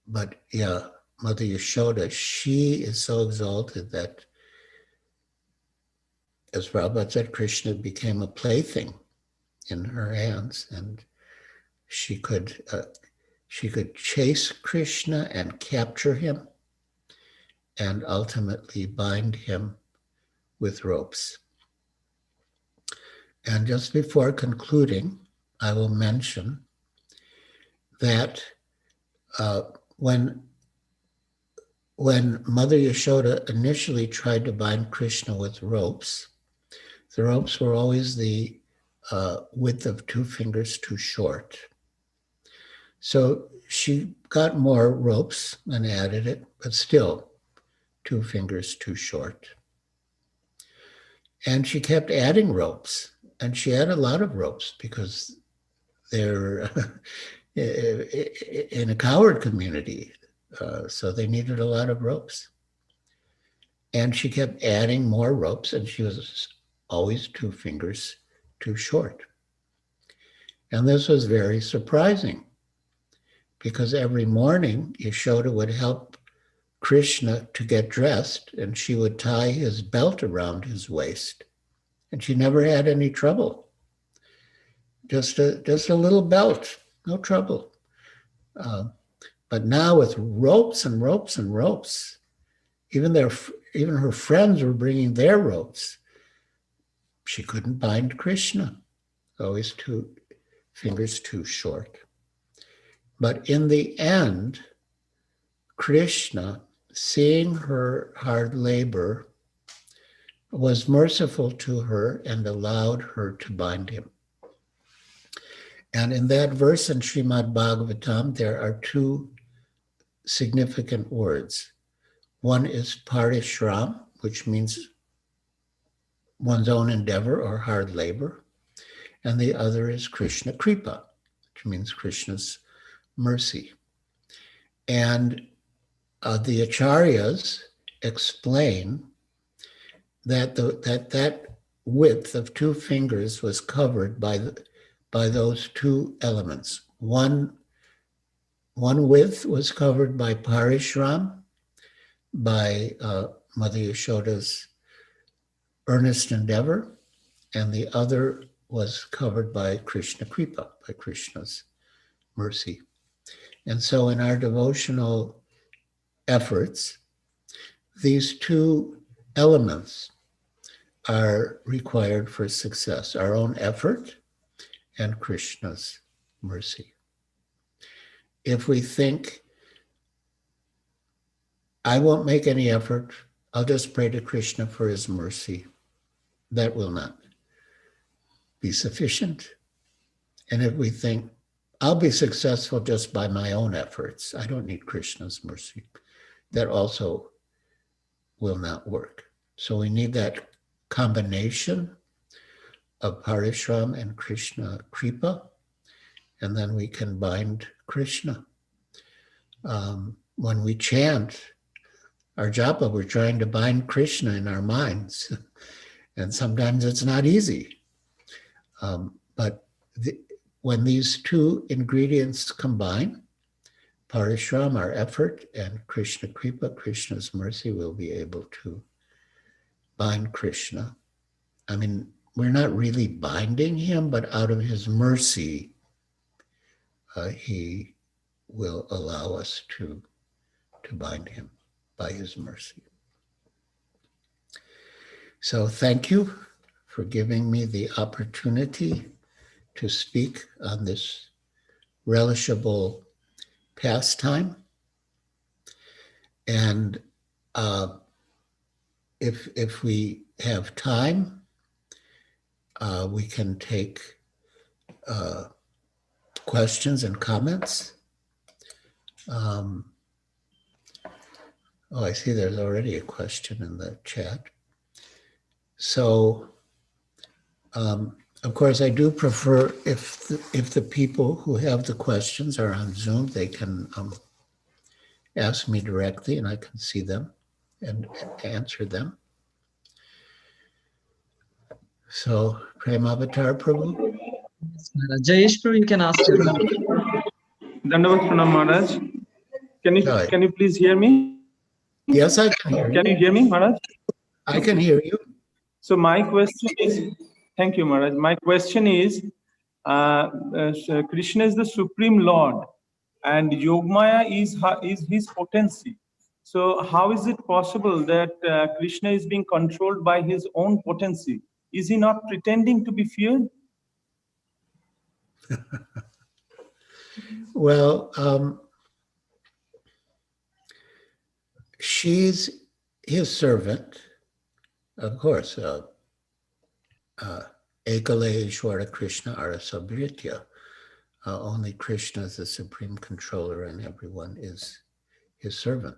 But yeah, Mother Yashoda, she is so exalted that, as Prabhupada said, Krishna became a plaything in her hands, and she could chase Krishna and capture him, and ultimately bind him with ropes. And just before concluding, I will mention that when Mother Yashoda initially tried to bind Krishna with ropes, the ropes were always the width of 2 fingers too short. So she got more ropes and added it, but still 2 fingers too short. And she kept adding ropes, and she had a lot of ropes because they're in a cowherd community, so they needed a lot of ropes. And she kept adding more ropes, and she was always 2 fingers too short. And this was very surprising, because every morning Yashoda would help Krishna to get dressed, and she would tie his belt around his waist, and she never had any trouble. Just a little belt, no trouble. But now with ropes and ropes and ropes, even her friends were bringing their ropes. She couldn't bind Krishna, always too fingers too short. But in the end, Krishna, seeing her hard labor, was merciful to her and allowed her to bind him. And in that verse in Srimad Bhagavatam, there are two significant words. One is parishram, which means one's own endeavor or hard labor. And the other is Krishna Kripa, which means Krishna's mercy. And the acharyas explain that that width of 2 fingers was covered by those 2 elements. One width was covered by parishram, by Mother Yashoda's earnest endeavor, and the other was covered by Krishna Kripa, by Krishna's mercy. And so in our devotional efforts, these 2 elements are required for success, our own effort and Krishna's mercy. If we think, I won't make any effort, I'll just pray to Krishna for his mercy, that will not be sufficient. And if we think, I'll be successful just by my own efforts, I don't need Krishna's mercy, that also will not work. So we need that combination of parishram and Krishna Kripa, and then we can bind Krishna. When we chant our japa, we're trying to bind Krishna in our minds, and sometimes it's not easy. But when these 2 ingredients combine, parishram, our effort, and Krishna Kripa, Krishna's mercy, we'll be able to bind Krishna. I mean, we're not really binding him, but out of his mercy, he will allow us to bind him by his mercy. So thank you for giving me the opportunity to speak on this relishable pastime. And if we have time, we can take questions and comments. I see there's already a question in the chat. So, of course, I do prefer if the people who have the questions are on Zoom, they can ask me directly and I can see them and answer them. So, Premavatar Prabhu. Jayesh Prabhu, you can ask your question. Dandavat Pranam Maharaj. Can you please hear me? Yes, I can hear you. Can you hear me, Maharaj? I can hear you. So my question is, thank you, Maharaj. My question is, Krishna is the Supreme Lord and Yogmaya is his potency. So how is it possible that Krishna is being controlled by his own potency? Is he not pretending to be feared? Well, she's his servant, of course. Ekale Ishwara Krishna Arasabhritya. Only Krishna is the supreme controller and everyone is his servant.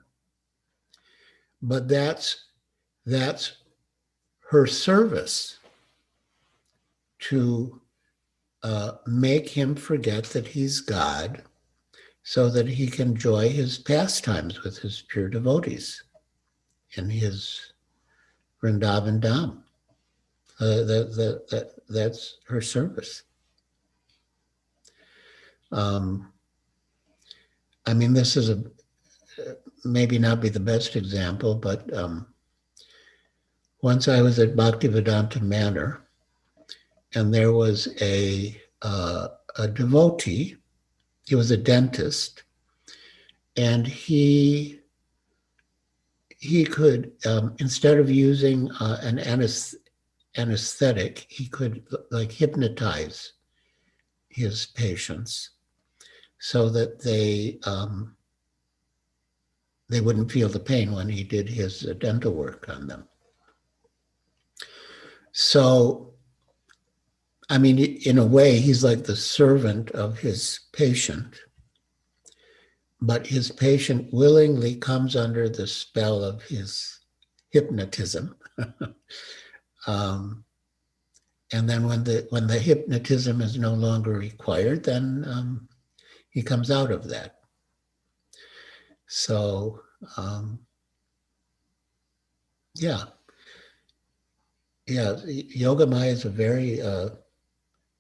But that's her service to make him forget that he's God so that he can enjoy his pastimes with his pure devotees in his Vrindavan Dham. That's her service. I mean, this is maybe not be the best example, but once I was at Bhaktivedanta Manor, and there was a devotee. He was a dentist, and he could, instead of using an anesthetic, he could like hypnotize his patients so that they wouldn't feel the pain when he did his dental work on them. So, I mean, in a way, he's like the servant of his patient, but his patient willingly comes under the spell of his hypnotism. And then when the hypnotism is no longer required, then he comes out of that. So, yeah, Yogamaya is a very,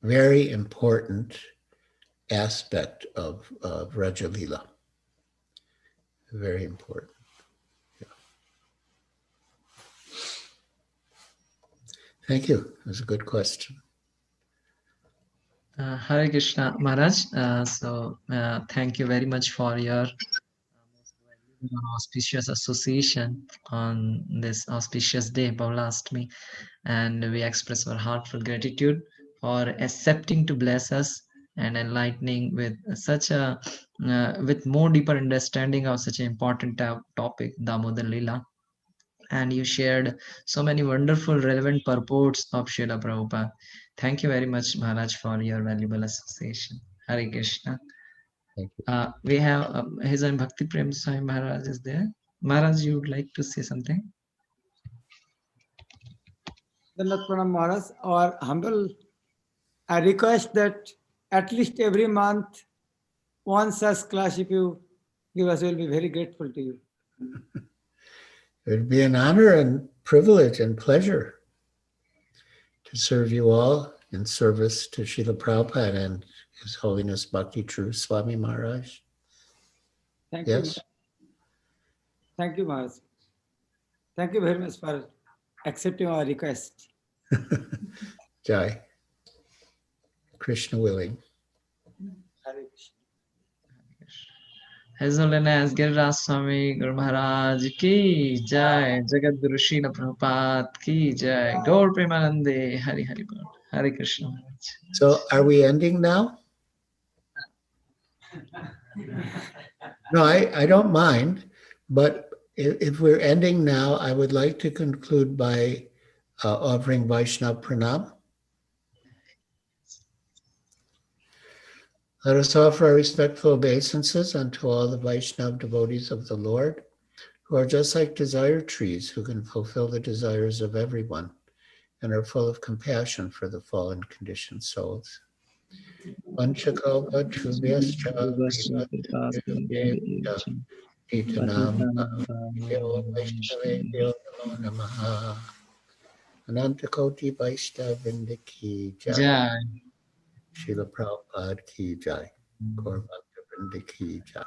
very important aspect of Raja Lila. Very important. Yeah. Thank you. It was a good question. Hare Krishna, Maharaj. Thank you very much for your auspicious association on this auspicious day, Baulashtami, and we express our heartfelt gratitude for accepting to bless us and enlightening with such a with more deeper understanding of such an important topic, Damodar Lila. And you shared so many wonderful, relevant purports of Srila Prabhupada. Thank you very much, Maharaj, for your valuable association. Hare Krishna. Thank you. We have His own Bhakti Prem Swami Maharaj is there. Maharaj, you would like to say something? Dandavat Pranam Maharaj, our humble I request that at least every month, one such class, if you give us, we'll be very grateful to you. It would be an honor and privilege and pleasure to serve you all in service to Srila Prabhupada and His Holiness Bhakti True Swami Maharaj. Thank Yes. you. Thank you, Maharaj. Thank you very much for accepting our request. Jai. Krishna willing. Hare Krishna. His Holiness Giriraj Swami Guru Maharaj ki jai, Jagat Guru Srila Prabhupada ki jai, Gaur Premanande, Hari Hari Bol. Hare Krishna Maharaj. So are we ending now? No, I don't mind, but if we're ending now, I would like to conclude by offering Vaishnav Pranam. Let us offer our respectful obeisances unto all the Vaishnav devotees of the Lord, who are just like desire trees, who can fulfill the desires of everyone and are full of compassion for the fallen conditioned souls. Vanchakalpa Chubhyascha Titanam Vaishnavebhyo Namo Namaha. Anantakoti Vaishnav Vindaki Jai. Jai. Srila Prabhupada Ki Jai. Gaur Bhakta Vrinda Ki Jai.